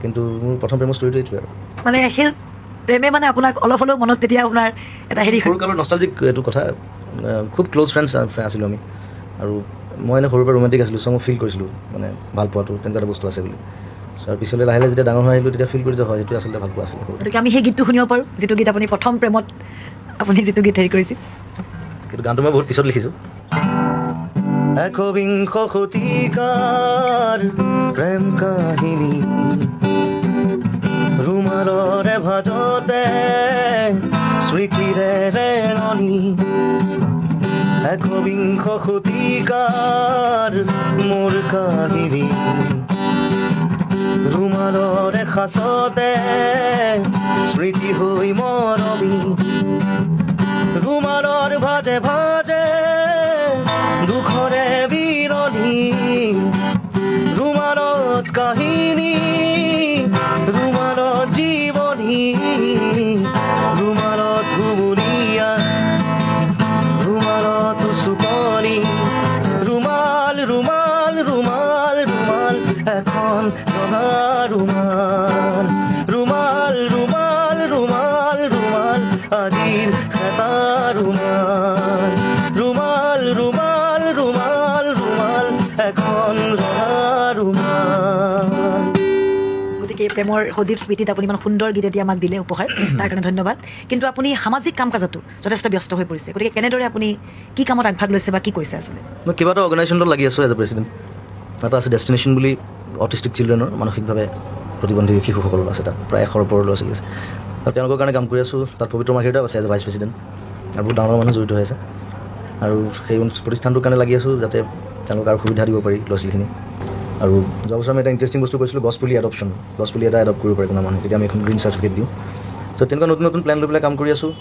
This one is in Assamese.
কিন্তু মোৰ প্ৰথম প্ৰেমৰ ষ্টৰিটো এইটোৱে আৰু মানে সেই প্ৰেমে মানে আপোনাক অলপ হ'লেও মনত তেতিয়া আপোনাৰ এটা হেৰি সৰুকালৰ নষ্টালজিক এইটো কথা খুব ক্ল'জ ফ্ৰেণ্ডছ আছিলোঁ আমি আৰু মই এনে সৰুৰ পৰা ৰোমাণ্টিক আছিলোঁ চ' মই ফিল কৰিছিলোঁ মানে ভাল পোৱাটো তেনেকুৱা এটা বস্তু আছে বুলি আৰু পিছলৈ লাহে লাহে যেতিয়া ডাঙৰ হৈ আহিলোঁ তেতিয়া ফিল কৰি যে হয় সেইটো আচলতে ভাল পোৱা আছিলে গতিকে আমি সেই গীতটো শুনিব পাৰোঁ যিটো গীত আপুনি প্ৰথম প্ৰেমত আপুনি যিটো গীত হেৰি কৰিছিল কিন্তু গানটো মই বহুত পিছত লিখিছোঁ একবিংশ শতিকাৰ প্ৰেম কাহিনী ৰুমালৰে ভাজতে স্মৃতিৰে ৰেঙনি একবিংশ শতিকাৰ মোৰ কাহিনী ৰুমালৰে সাঁচতে স্মৃতি হৈ মৰমি ৰুমালৰ ভাজে ভাজে দুখৰে বিৰণি ৰুমালত কাহিনী ৰুমালত জীৱনী ৰুমালত ঘুমুৰীয়া ৰুমালত চুপনি ৰুমাল ৰুমাল ৰুমাল ৰুমাল এখন ৰঙা ৰুমাল ৰুমাল ৰুমাল ৰুমাল ৰুমাল আজিৰ এটা ৰুমাল ৰুমাল ৰুমাল ৰুমাল ৰুমাল এখন ৰঙা ৰুমাল গতিকে প্ৰেমৰ সজীৱ স্মৃতিত আপুনি ইমান সুন্দৰ গীত এতিয়া আমাক দিলে উপহাৰ তাৰ কাৰণে ধন্যবাদ কিন্তু আপুনি সামাজিক কাম কাজতো যথেষ্ট ব্যস্ত হৈ পৰিছে গতিকে কেনেদৰে আপুনি কি কামত আগভাগ লৈছে বা কি কৰিছে আচলতে মই কিবা এটা অৰ্গেনাইজেশ্যনত লাগি আছোঁ এজ এ প্ৰেচিডেণ্ট এটা আছে ডেষ্টিনেশ্যন বুলি অটিষ্টিক চিলড্ৰেনৰ মানসিকভাৱে প্ৰতিবন্ধী শিশুসকলৰ আছে তাত প্ৰায় 100ৰ ওপৰৰ ল'ৰা ছোৱালী আছে আৰু তেওঁলোকৰ কাৰণে কাম কৰি আছোঁ তাত পবিত্ৰ মাৰ্ঘেৰিটাও আছে এজ এ ভাইচ প্ৰেচিডেণ্ট আৰু বহুত ডাঙৰ মানুহ জড়িত হৈ আছে আৰু সেই প্ৰতিষ্ঠানটোৰ কাৰণে লাগি আছোঁ যাতে তেওঁলোকক আৰু সুবিধা দিব পাৰি ল'ৰা ছোৱালীখিনি আৰু যোৱা বছৰ আমি এটা ইণ্টাৰেষ্টিং বস্তু কৰিছিলোঁ গছপুলি এডপশ্যন গছপুলি এটা এডপ্ট কৰিব পাৰে কোনো মানুহে তেতিয়া আমি এখন গ্ৰীণ চাৰ্টিফিকেট দিওঁ ত' তেনেকুৱা নতুন নতুন প্লেন লৈ পেলাই কাম কৰি আছোঁ